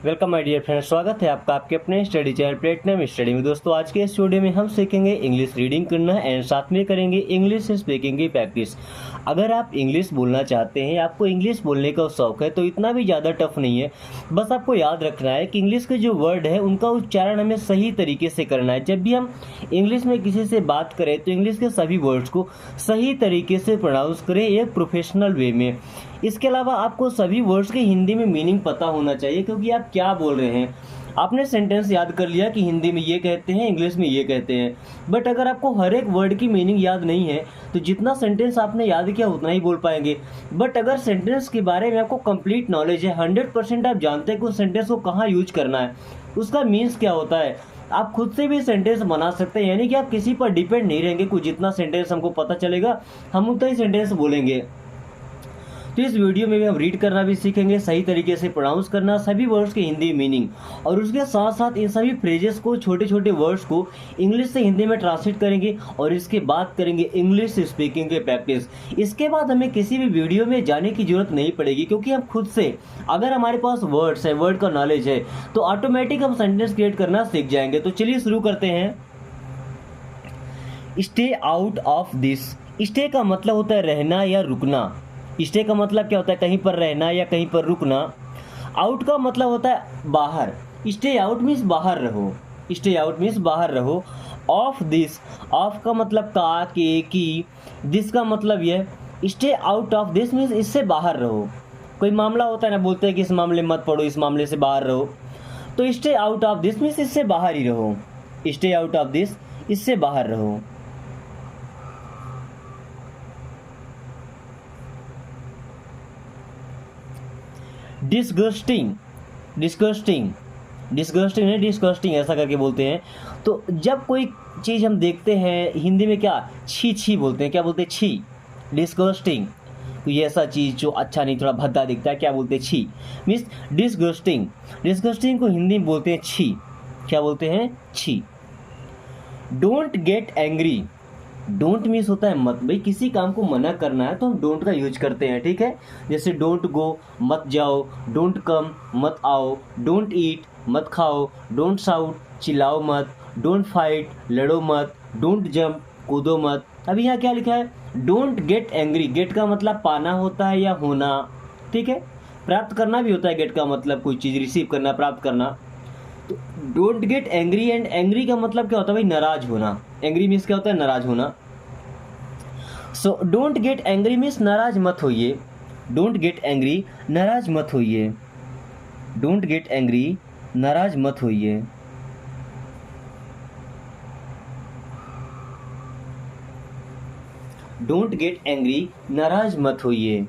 Welcome my dear friends, स्वागत है आपका आपके अपने स्टडी चैनल प्लेटिनम स्टडी में। दोस्तों आज के इस वीडियो में हम सीखेंगे इंग्लिश रीडिंग करना एंड साथ में करेंगे इंग्लिश स्पीकिंग की प्रैक्टिस। अगर आप इंग्लिश बोलना चाहते हैं, आपको इंग्लिश बोलने का शौक है, तो इतना भी ज़्यादा टफ नहीं है। बस आपको याद रखना है कि इंग्लिश के जो वर्ड है उनका उच्चारण हमें सही तरीके से करना है। जब भी हम इंग्लिश में किसी से बात करें तो इंग्लिश के सभी वर्ड्स को सही तरीके से प्रोनाउंस करें एक प्रोफेशनल वे में। इसके अलावा आपको सभी वर्ड्स के हिंदी में मीनिंग पता होना चाहिए, क्योंकि आप क्या बोल रहे हैं। आपने सेंटेंस याद कर लिया कि हिंदी में ये कहते हैं, इंग्लिश में ये कहते हैं, बट अगर आपको हर एक वर्ड की मीनिंग याद नहीं है तो जितना सेंटेंस आपने याद किया उतना ही बोल पाएंगे। बट अगर सेंटेंस के बारे में आपको कंप्लीट नॉलेज है, 100% आप जानते हैं कि उस सेंटेंस को कहाँ यूज करना है, उसका मीन्स क्या होता है, आप खुद से भी सेंटेंस बना सकते हैं। यानी कि आप किसी पर डिपेंड नहीं रहेंगे। कुछ जितना सेंटेंस हमको पता चलेगा हम उतना ही सेंटेंस बोलेंगे। तो इस वीडियो में भी हम रीड करना भी सीखेंगे, सही तरीके से प्रोनाउंस करना सभी वर्ड्स के हिंदी मीनिंग, और उसके साथ साथ इन सभी फ्रेजेस को, छोटे छोटे वर्ड्स को इंग्लिश से हिंदी में ट्रांसलेट करेंगे और इसके बाद करेंगे इंग्लिश स्पीकिंग के प्रैक्टिस। इसके बाद हमें किसी भी वीडियो में जाने की जरूरत नहीं पड़ेगी, क्योंकि हम खुद से, अगर हमारे पास वर्ड्स है, वर्ड का नॉलेज है, तो ऑटोमेटिक हम सेंटेंस क्रिएट करना सीख जाएंगे। तो चलिए शुरू करते हैं। Stay out of this. Stay का मतलब होता है रहना या रुकना। स्टे का मतलब क्या होता है, कहीं पर रहना या कहीं पर रुकना। आउट का मतलब होता है बाहर। स्टे आउट मीन्स बाहर रहो। स्टे आउट मीन्स बाहर रहो। ऑफ दिस, ऑफ का मतलब का, के, की। दिस का मतलब यह, stay out of this means इससे बाहर रहो। कोई मामला होता है ना, बोलते हैं कि इस मामले मत पढ़ो, इस मामले से बाहर रहो, तो stay out of this means इससे बाहर ही रहो। स्टे आउट ऑफ दिस, इससे बाहर रहो। डिस्गस्टिंग, डिस्गस्टिंग, डिस्गस्टिंग नहीं डिस्गस्टिंग ऐसा करके बोलते हैं। तो जब कोई चीज़ हम देखते हैं, हिंदी में क्या, छी छी बोलते हैं। क्या बोलते हैं? छी। डिस्गस्टिंग, कोई ऐसा चीज़ जो अच्छा नहीं, थोड़ा भद्दा दिखता है, क्या बोलते हैं? छी। Means disgusting. डिस्गस्टिंग को हिंदी में बोलते हैं छी। क्या बोलते हैं? छी। Don't get angry. Don't means होता है मत। भाई किसी काम को मना करना है तो हम डोंट का यूज करते हैं, ठीक है। जैसे डोंट गो, मत जाओ, डोंट कम, मत आओ, डोंट ईट, मत खाओ, डोंट शाउट, चिल्लाओ मत, डोंट फाइट, लड़ो मत, डोंट जंप, कूदो मत। अब यहाँ क्या लिखा है? Don't get angry. गेट का मतलब पाना होता है या होना, ठीक है। प्राप्त करना भी होता है गेट का मतलब, कोई चीज़ रिसीव करना, प्राप्त करना। तो don't get angry, and angry का मतलब क्या होता है भाई? नाराज होना। एंग्री मीन्स क्या होता है? नाराज होना। So don't get angry means नाराज मत होइए। डोंट गेट एंग्री, नाराज मत होइए। डोंट गेट एंग्री, नाराज मत होइए। डोंट गेट एंग्री, नाराज मत होइए।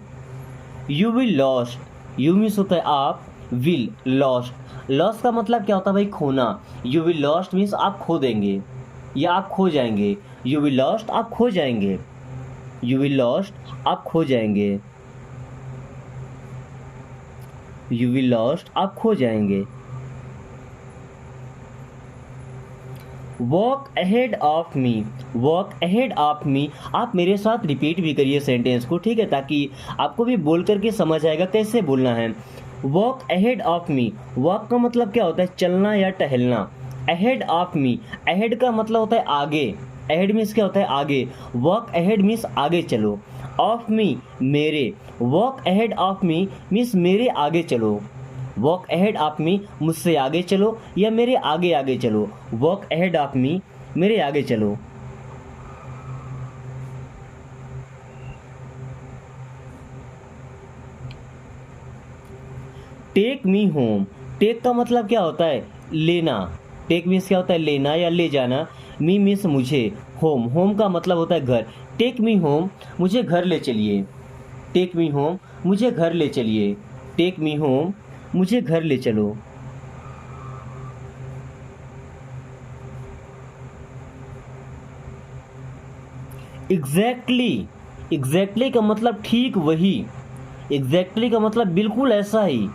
You will lost. You means होता है आप, विल, लॉस्ट। लॉस का मतलब क्या होता है भाई? खोना। यू विल लॉस्ट मीन्स आप खो देंगे या आप खो जाएंगे। यू विल लॉस्ट, आप खो जाएंगे। यू विल लॉस्ट, आप खो जाएंगे। यू विल लॉस्ट, आप खो जाएंगे। Walk ahead of me. Walk ahead of me, आप मेरे साथ रिपीट भी करिए सेंटेंस को, ठीक है, ताकि आपको भी बोल करके समझ आएगा कैसे बोलना है। Walk ahead of me. Walk का मतलब क्या होता है? चलना या टहलना। अहेड ऑफ मी, अहेड का मतलब होता है आगे। अहेड मीन्स क्या होता है? आगे। वॉक अहेड मीन्स आगे चलो। ऑफ मी, मेरे। Walk ahead of me means मेरे आगे चलो। वॉक अहेड ऑफ मी, मुझसे आगे चलो या मेरे आगे आगे चलो। वॉक अहेड ऑफ मी, मेरे आगे चलो। Take me home. टेक का मतलब क्या होता है? लेना। टेक मीन्स क्या होता है? लेना या ले जाना। मी मीन्स मुझे। होम, होम का मतलब होता है घर। टेक मी होम, मुझे घर ले चलिए। टेक मी होम, मुझे घर ले चलिए। टेक मी होम, मुझे घर ले चलो। एग्जैक्टली। एग्जैक्टली का मतलब ठीक वही। एग्जैक्टली का मतलब बिल्कुल ऐसा ही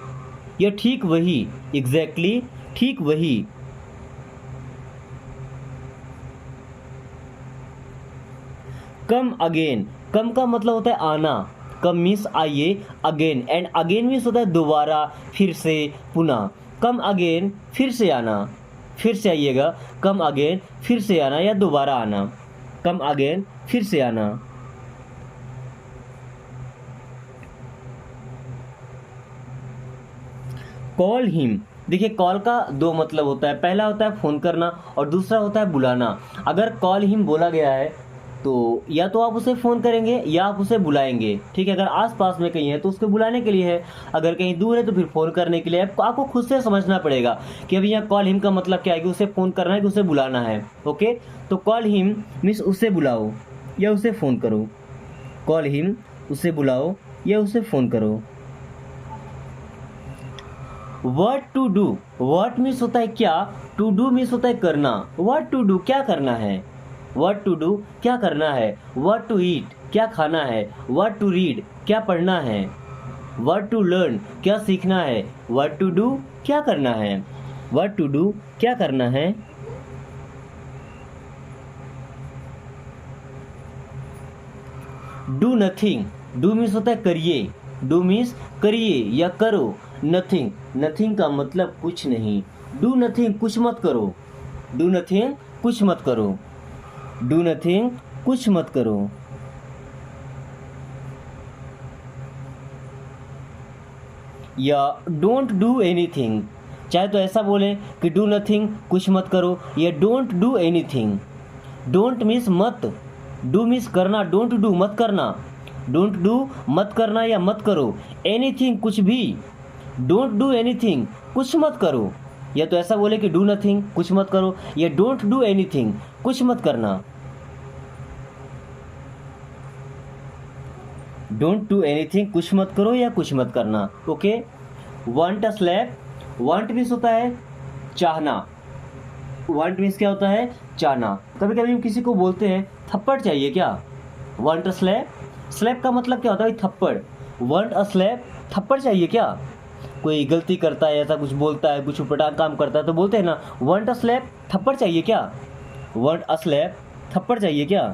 या ठीक वही। एग्जैक्टली, ठीक वही। Come again. कम का मतलब होता है आना। कम मीन्स आइए, अगेन, एंड अगेन मीन्स होता है दोबारा, फिर से, पुनः। कम अगेन फिर से आना, फिर से आइएगा, कम अगेन फिर से आना या दोबारा आना, कम अगेन फिर से आना। कॉल हिम, देखिए कॉल का दो मतलब होता है, पहला होता है फ़ोन करना और दूसरा होता है बुलाना। अगर कॉल हिम बोला गया है तो या तो आप उसे फ़ोन करेंगे या आप उसे बुलाएंगे, ठीक है। अगर आस पास में कहीं है तो उसको बुलाने के लिए है, अगर कहीं दूर है तो फिर फ़ोन करने के लिए। आपको खुद से समझना पड़ेगा कि अभी यहाँ कॉल हिम का मतलब क्या है, कि उसे फ़ोन करना है कि उसे बुलाना है। ओके, तो कॉल हिम मीन्स उसे बुलाओ या उसे फ़ोन करो, कॉल हिम उसे बुलाओ या उसे फ़ोन करो। What to do, what means होता है क्या, टू डू मीन्स होता है करना। व्हाट टू डू क्या करना है, व्हाट टू डू क्या करना है। व्हाट टू ईट क्या खाना है। व्हाट टू रीड क्या पढ़ना है। व्हाट टू लर्न क्या सीखना है। व्हाट टू डू क्या करना है, व्हाट टू डू क्या करना है। डू नथिंग, डू मीन्स होता है करिए, डू मीन्स करिए या करो। नथिंग, नथिंग का मतलब कुछ नहीं। डू नथिंग कुछ मत करो, डू नथिंग कुछ मत करो, डू नथिंग कुछ मत करो। या डोंट डू एनीथिंग, चाहे तो ऐसा बोलें कि डू नथिंग कुछ मत करो या don't do anything. Don't means मत, डू मीन्स करना, डोंट डू मत करना, डोंट डू मत करना या मत करो। एनीथिंग कुछ भी, डोंट डू एनीथिंग कुछ मत करो, या तो ऐसा बोले कि डू नथिंग कुछ मत करो या डोंट डू एनीथिंग कुछ मत करना। डोंट डू एनीथिंग कुछ मत करो या कुछ मत करना। Okay, want a slap, want means होता है चाहना, वांट मीन्स क्या होता है चाहना। कभी कभी हम किसी को बोलते हैं थप्पड़ चाहिए क्या, वांट अ स्लैप, स्लैप का मतलब क्या होता है थप्पड़। वांट अ स्लैप थप्पड़ चाहिए क्या, कोई गलती करता है, ऐसा कुछ बोलता है, कुछ उटपटांग काम करता है तो बोलते हैं ना वांट अ स्लैप थप्पड़ चाहिए क्या, वांट अ स्लैप थप्पड़ चाहिए क्या।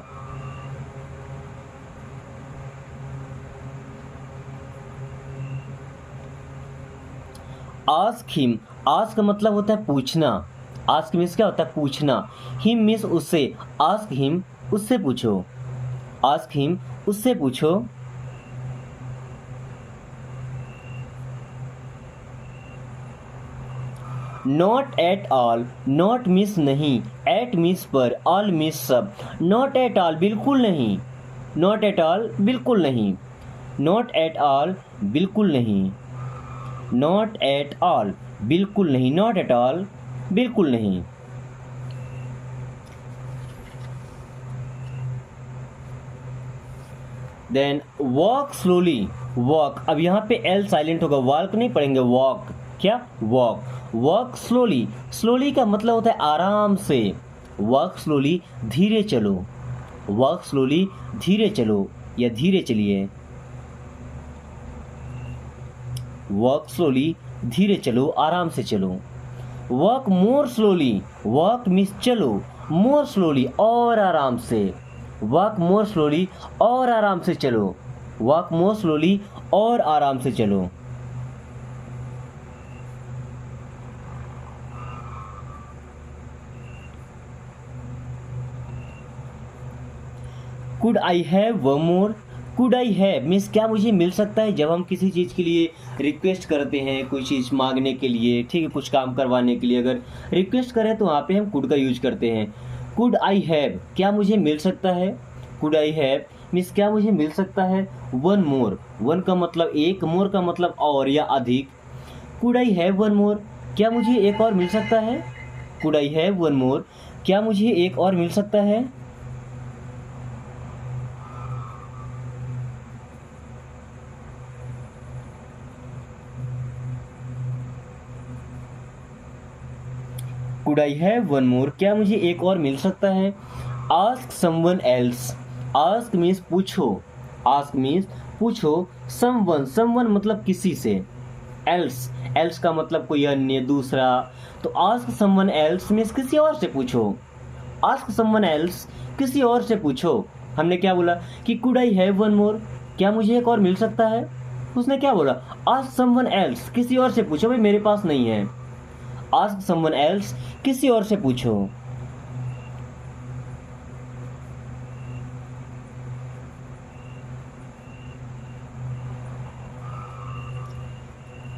आस्क हिम, आस्क का मतलब होता है पूछना, आस्क मीन्स क्या होता है पूछना। हिम मीन्स उससे, आस्क हिम उससे पूछो, आस्क हिम उससे पूछो। Not at all, not means नहीं, एट मीन्स पर, ऑल मीन्स सब। नॉट एट ऑल बिल्कुल नहीं, नॉट एट ऑल बिल्कुल नहीं, नॉट एट ऑल बिल्कुल नहीं, नॉट एट ऑल बिल्कुल नहीं, नॉट एट ऑल बिल्कुल नहीं। देन वॉक स्लोली, वॉक, अब यहाँ पे एल साइलेंट होगा, वॉक नहीं पढ़ेंगे, वॉक, क्या वॉक, वॉक स्लोली, स्लोली का मतलब होता है आराम से। वॉक स्लोली धीरे चलो, वॉक स्लोली धीरे चलो या धीरे चलिए। वॉक स्लोली धीरे चलो, आराम से चलो। वॉक मोर स्लोली, वॉक मीन्स चलो, मोर स्लोली और आराम से, वॉक मोर स्लोली और आराम से चलो, वॉक मोर स्लोली और आराम से चलो। Could I have one more, could I have means क्या मुझे मिल सकता है। जब हम किसी चीज़ के लिए रिक्वेस्ट करते हैं, कोई चीज़ मांगने के लिए, ठीक है, कुछ काम करवाने के लिए अगर रिक्वेस्ट करें तो वहाँ पे हम कुड का यूज करते हैं। कुड आई हैव क्या मुझे मिल सकता है, कुड आई हैव मीन्स क्या मुझे मिल सकता है। वन मोर, वन का मतलब एक, मोर का मतलब और या अधिक। Could I have one more क्या मुझे एक और मिल सकता है, could I have one more क्या मुझे एक और मिल सकता है। Could I have one more क्या मुझे एक और मिल सकता है। Ask someone else, ask means पूछो, आस्क मीन्स पूछो। समवन, समवन मतलब किसी से, एल्स, एल्स का मतलब कोई अन्य दूसरा, तो आस्क समवन एल्स मीन्स किसी और से पूछो, आस्क समवन एल्स किसी और से पूछो। हमने क्या बोला कि could I have one more क्या मुझे एक और मिल सकता है, उसने क्या बोला आस्क समवन एल्स किसी और से पूछो, भाई मेरे पास नहीं है। आस्क समवन एल्स, किसी और से पूछो।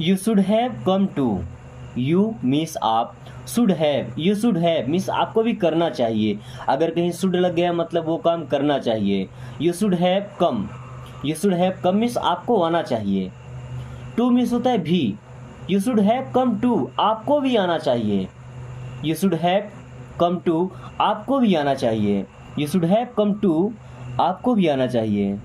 You should have come to, you means आप, should have, you should have means आपको भी करना चाहिए। अगर कहीं शुड लग गया मतलब वो काम करना चाहिए। You should have come, you should have come means आपको आना चाहिए। टू मीन्स होता है भी, you should have come too, आपको भी आना चाहिए। You should have come too, आपको भी आना चाहिए। You should have come too, आपको भी आना चाहिए।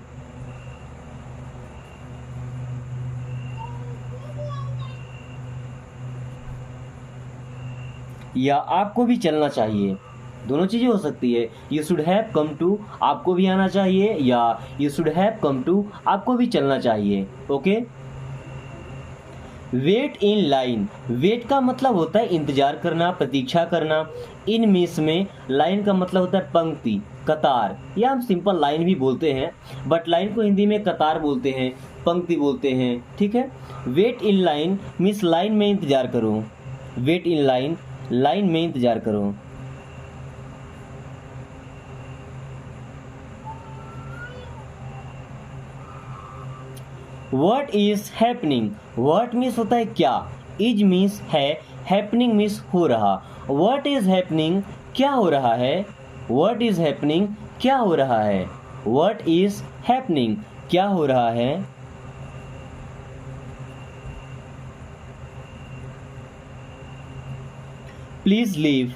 या आपको भी चलना चाहिए, दोनों चीजें हो सकती है। You should have come too, आपको भी आना चाहिए, या you should have come too, आपको भी चलना चाहिए। Okay. Wait in line, wait का मतलब होता है इंतजार करना, प्रतीक्षा करना। इन मीन्स में लाइन का मतलब होता है पंक्ति, कतार, या हम सिंपल लाइन भी बोलते हैं, बट लाइन को हिंदी में कतार बोलते हैं, पंक्ति बोलते हैं। ठीक है। Wait in line means line में इंतजार करो। वेट इन लाइन, लाइन में इंतजार करो। What is happening? What means होता है क्या, इज मीन्स है, हैपनिंग मीन्स हो रहा। What is happening? क्या हो रहा है। What is happening? क्या हो रहा है। What is happening? क्या हो रहा है। प्लीज लीव,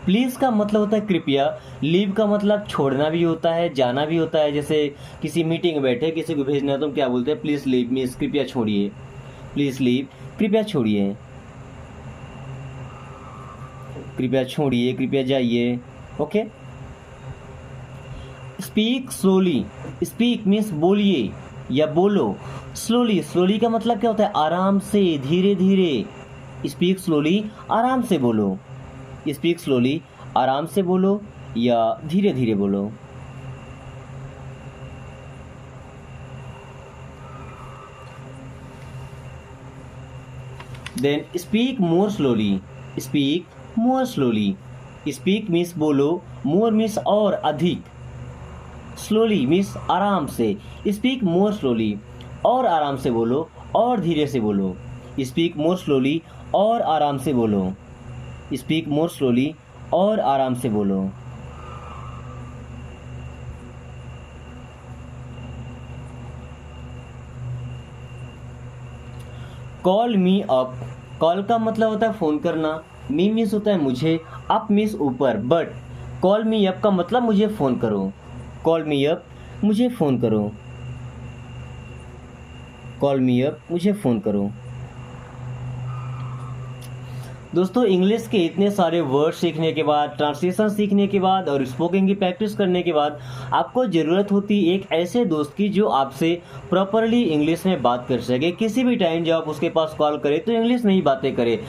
प्लीज का मतलब होता है कृपया, लीव का मतलब छोड़ना भी होता है, जाना भी होता है। जैसे किसी मीटिंग में बैठे, किसी को भेजना है तो हम क्या बोलते हैं, प्लीज लीव मीन्स कृपया छोड़िए। प्लीज लीव, कृपया छोड़िए, कृपया छोड़िए, कृपया जाइए। Okay. Speak slowly, speak means बोलिए या बोलो। स्लोली, स्लोली का मतलब क्या होता है, आराम से, धीरे धीरे। स्पीक स्लोली, आराम से बोलो। स्पीक स्लोली, आराम से बोलो या धीरे धीरे बोलो। Then speak more slowly, speak more slowly. Speak means बोलो, मोर मीन्स और, अधिक। स्लोली मीन्स आराम से। स्पीक मोर स्लोली, और आराम से बोलो, और धीरे से बोलो। स्पीक मोर स्लोली, और आराम से बोलो। स्पीक मोर स्लोली, और आराम से बोलो। कॉल मी अप, कॉल का मतलब होता है फोन करना। मी मीन्स होता है मुझे, अप मीन्स ऊपर, बट कॉल मी अप का मतलब मुझे फोन करो। कॉल मी अप, मुझे फोन करो। कॉल मी अप, मुझे फोन करो। दोस्तों, इंग्लिश के इतने सारे वर्ड सीखने के बाद, ट्रांसलेशन सीखने के बाद और स्पोकन की प्रैक्टिस करने के बाद आपको ज़रूरत होती है एक ऐसे दोस्त की जो आपसे प्रॉपरली इंग्लिश में बात कर सके। किसी भी टाइम जब आप उसके पास कॉल करें तो इंग्लिश में ही बातें करे।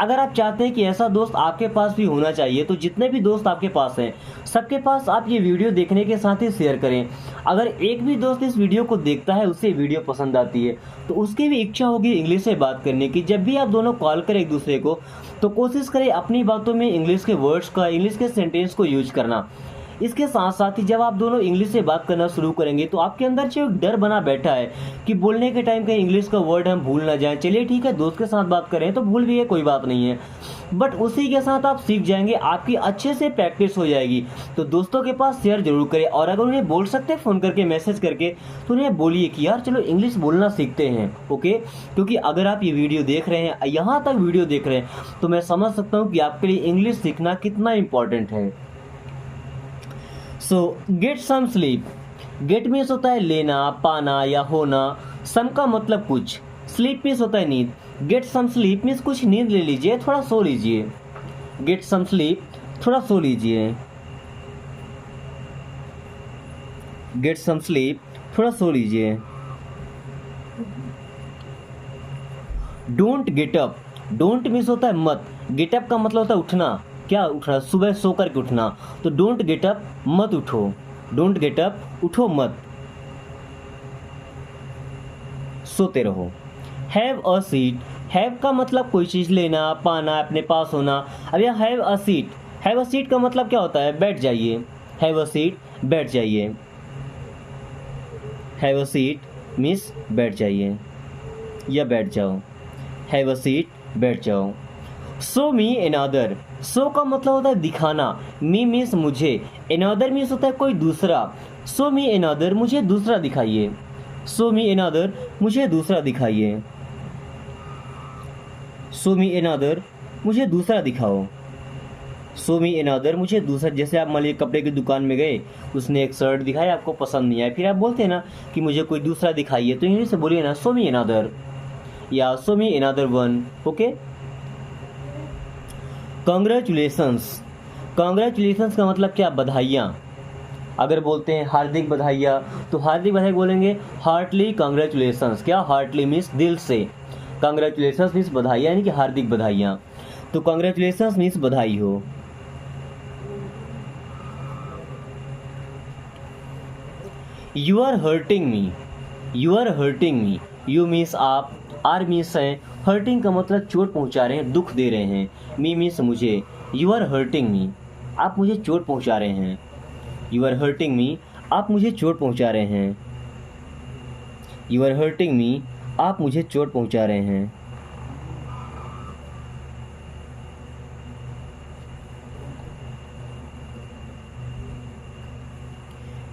अगर आप चाहते हैं कि ऐसा दोस्त आपके पास भी होना चाहिए तो जितने भी दोस्त आपके पास हैं सबके पास आप ये वीडियो देखने के साथ ही शेयर करें। अगर एक भी दोस्त इस वीडियो को देखता है, उसे वीडियो पसंद आती है, तो उसकी भी इच्छा होगी इंग्लिश में बात करने की। जब भी आप दोनों कॉल करें एक दूसरे को तो कोशिश करें अपनी बातों में इंग्लिश के वर्ड्स का, इंग्लिश के सेंटेंस को यूज करना। इसके साथ साथ ही जब आप दोनों इंग्लिश से बात करना शुरू करेंगे तो आपके अंदर जो एक डर बना बैठा है कि बोलने के टाइम कहीं इंग्लिश का वर्ड हम भूल ना जाएं। चलिए ठीक है, दोस्त के साथ बात करें तो भूल भी है, कोई बात नहीं है, बट उसी के साथ आप सीख जाएंगे, आपकी अच्छे से प्रैक्टिस हो जाएगी। तो दोस्तों के पास शेयर जरूर करें, और अगर उन्हें बोल सकते हैं फ़ोन करके, मैसेज करके, तो उन्हें बोलिए कि यार चलो इंग्लिश बोलना सीखते हैं। ओके, क्योंकि अगर आप ये वीडियो देख रहे हैं, यहाँ तक वीडियो देख रहे हैं, तो मैं समझ सकता हूँ कि आपके लिए इंग्लिश सीखना कितना इंपॉर्टेंट है। So get some sleep, get means होता है लेना, पाना या होना। सम का मतलब कुछ, स्लीप मीन्स होता है नींद। गेट सम स्लीप मीन्स कुछ नींद ले लीजिए, थोड़ा सो लीजिए। गेट सम स्लीप, थोड़ा सो लीजिए। गेट सम स्लीप, थोड़ा सो लीजिए। Don't get up, don't means होता है मत, गेट अप का मतलब होता है उठना। क्या उठना, सुबह सो करके उठना, तो डोंट गेट अप, मत उठो। डोंट गेट अप, उठो मत, सोते रहो। हैव अ सीट, हैव का मतलब कोई चीज़ लेना, पाना, अपने पास होना। अब यह have a seat, have a seat का मतलब क्या होता है? बैठ जाइए। हैव अ सीट, बैठ जाइए। हैव अ सीट मीन्स बैठ जाइए या बैठ जाओ। हैव अ सीट, बैठ जाओ। शो मी अनदर, शो का मतलब होता है दिखाना, मी मीन्स मुझे, अनदर मीन्स होता है कोई दूसरा। शो मी अनदर, मुझे दूसरा दिखाइए। शो मी अनदर, मुझे दूसरा दिखाइए। शो मी अनदर, मुझे दूसरा दिखाओ। शो मी अनदर, मुझे दूसरा। जैसे आप मान लीजिए कपड़े की दुकान में गए, उसने एक शर्ट दिखाया, आपको पसंद नहीं आया, फिर आप बोलते हैं ना कि मुझे कोई दूसरा दिखाइए, तो इंग्लिश से बोलिए ना शो मी अनदर या show me another one. Okay. Congratulations, congratulations का मतलब क्या? बधाइयाँ। अगर बोलते हैं हार्दिक बधाइयाँ, तो हार्दिक बधाई बोलेंगे हार्टली कॉन्ग्रेचुलेशंस। क्या? हार्टली मीन्स दिल से, कॉन्ग्रेचुलेशंस मीन्स बधाइयाँ, यानी कि हार्दिक बधाइयाँ। तो कॉन्ग्रेचुलेशंस मीन्स बधाई हो। You are hurting me, you are hurting me, you means आप, आर मीन्स है, हर्टिंग का मतलब चोट पहुंचा रहे हैं, दुख दे रहे हैं। मी मीन्स मुझे, यू आर हर्टिंग मी, आप मुझे चोट पहुंचा रहे हैं। यू आर हर्टिंग मी, आप मुझे चोट पहुंचा रहे हैं। यू आर हर्टिंग मी, आप मुझे चोट पहुंचा रहे हैं।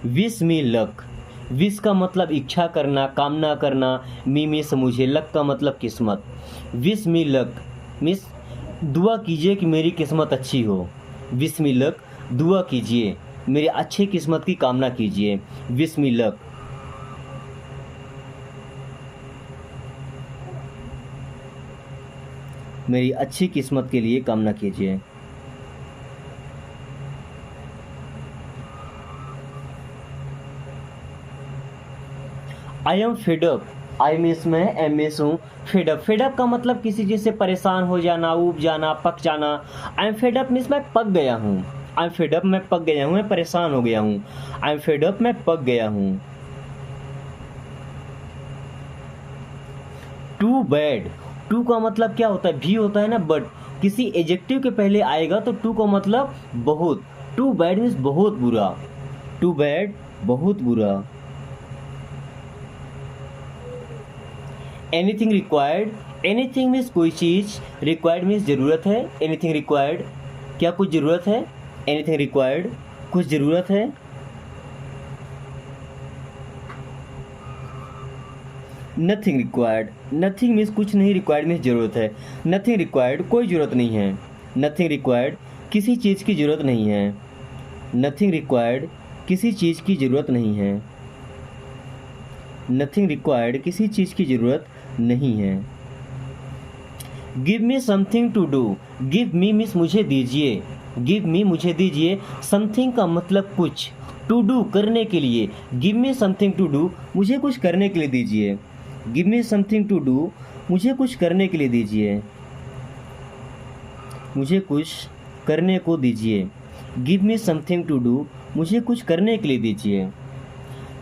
विश मी लक, विश का मतलब इच्छा करना, कामना करना, मी मीन्स मुझे, लक का मतलब किस्मत। विश मी लक मीन्स दुआ कीजिए कि मेरी किस्मत अच्छी हो। विश मी लक, दुआ कीजिए, मेरी अच्छी किस्मत की कामना कीजिए। Wish me luck. मेरी अच्छी किस्मत के लिए कामना कीजिए। I am fed up, I means मैं, एम मीन्स हूँ, फेडअप। फेडअप का मतलब किसी चीज़ से परेशान हो जाना, ऊब जाना, पक जाना। आई एम फेडअप मीन्स मैं पक गया हूँ। आई एम फेडअप, मैं पक गया हूँ, मैं परेशान हो गया हूँ। आई एम फेडअप, मैं पक गया हूँ। टू बैड, टू का मतलब क्या होता है? भी होता है ना, बट किसी एजेक्टिव के पहले आएगा तो टू का मतलब बहुत। टू बैड मीन्स बहुत बुरा। टू बैड, बहुत बुरा। एनीथिंग रिक्वायर्ड, एनीथिंग मीन्स कोई चीज़, रिक्वायर्ड मीन्स ज़रूरत है। एनीथिंग रिक्वायर्ड, क्या कुछ ज़रूरत है? एनीथिंग रिक्वायर्ड, कुछ ज़रूरत है। नथिंग रिक्वायर्ड, नथिंग मीन्स कुछ नहीं, रिक्वायर्ड मीन्स ज़रूरत है। नथिंग रिक्वायर्ड, कोई ज़रूरत नहीं है। नथिंग रिक्वायर्ड, किसी चीज़ की ज़रूरत नहीं है। नथिंग रिक्वायर्ड, किसी चीज़ की ज़रूरत नहीं है। नथिंग रिक्वायर्ड, किसी चीज़ की ज़रूरत नहीं है। Give me something to do, give me means मुझे दीजिए, गिव मी मुझे दीजिए। समथिंग का मतलब कुछ, टू डू करने के लिए। Give me something to do, मुझे कुछ करने के लिए दीजिए। Give me something to do, मुझे कुछ करने के लिए दीजिए। मुझे कुछ करने को दीजिए। Give me something to do, मुझे कुछ करने के लिए दीजिए।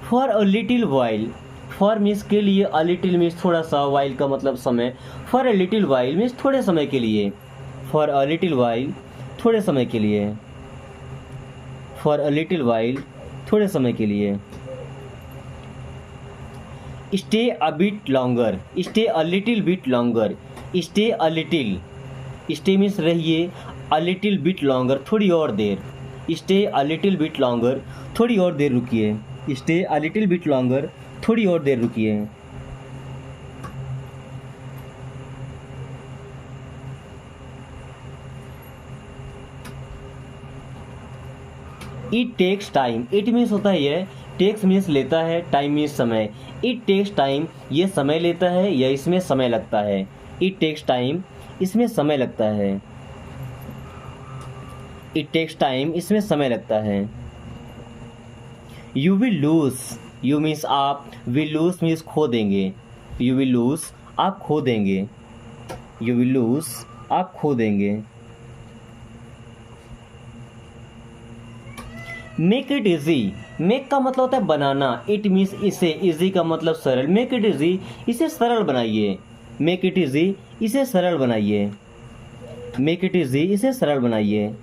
For a little while, for means के लिए, अ लिटिल मीन्स थोड़ा सा, वाइल का मतलब समय। For a little while means थोड़े समय के लिए। फॉर अ लिटिल वाइल, थोड़े समय के लिए। फॉर अ लिटिल वाइल, थोड़े समय के लिए। Stay a bit longer, stay a little bit longer. Stay a little, stay means रहिए, अ लिटिल बिट लॉन्गर, थोड़ी और देर। Stay a little bit longer, थोड़ी और देर रुकिए। Stay a little bit longer, थोड़ी और देर रुकिए। It takes time, it means होता है यह, टेक्स मीन्स लेता है, टाइम मीन्स समय। इट टेक्स टाइम, ये समय लेता है या इसमें समय लगता है। इट टेक्स टाइम, इसमें समय लगता है। इट टेक्स टाइम, इसमें समय लगता है। You will lose, you means आप, विल लूज मीन्स खो देंगे। यू विल लूज, आप खो देंगे। यू विल लूज, आप खो देंगे। मेक इट इजी, मेक का मतलब होता है बनाना, इट मीन्स इसे, इजी का मतलब सरल। मेक इट इजी, इसे सरल बनाइए। मेक इट इजी, इसे सरल बनाइए। मेक इट इजी, इसे सरल बनाइए।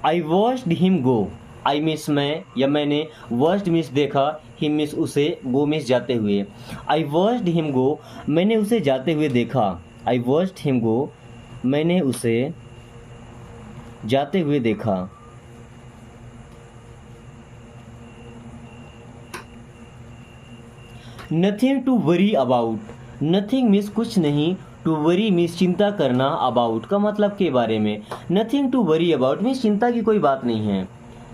I watched him go, I miss मैं या मैंने, वॉच्ड मिस देखा, हिम मिस उसे, गो मिस जाते हुए। आई वॉच्ड हिम गो, मैंने उसे जाते हुए देखा। आई वॉच्ड हिम गो, मैंने उसे जाते हुए देखा। Nothing to worry about, nothing means कुछ नहीं, टू वरी मीन्स चिंता करना, अबाउट का मतलब के बारे में। Nothing to worry about means चिंता की कोई बात नहीं है।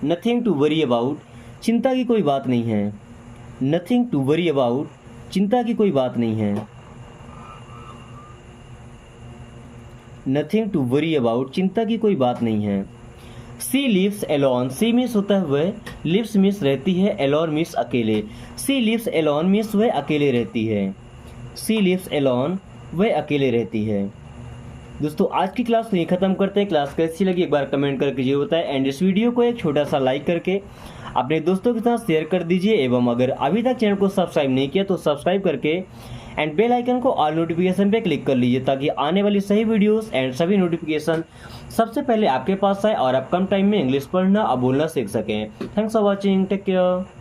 नथिंग टू वरी अबाउट, चिंता की कोई बात नहीं है। नथिंग टू वरी अबाउट, चिंता की कोई बात नहीं है। नथिंग टू वरी अबाउट, चिंता की कोई बात नहीं है। She lives alone, she means होता है वह, लिव्स मीन्स रहती है, एलोन मीन्स अकेले। सी लिव्स एलोन मीन्स वह अकेले रहती है। सी लिव्स एलोन, वह अकेले रहती है। दोस्तों आज की क्लास को यहीं खत्म करते हैं। क्लास कैसी लगी एक बार कमेंट करके जरूर बताएं एंड इस वीडियो को एक छोटा सा लाइक करके अपने दोस्तों के साथ शेयर कर दीजिए एवं अगर अभी तक चैनल को सब्सक्राइब नहीं किया तो सब्सक्राइब करके एंड बेल आइकन को ऑल नोटिफिकेशन पे क्लिक कर लीजिए ताकि आने वाली सही वीडियोस एंड सभी नोटिफिकेशन सबसे पहले आपके पास आए और आप कम टाइम में इंग्लिश पढ़ना और बोलना सीख सकें। Thanks for watching, take care.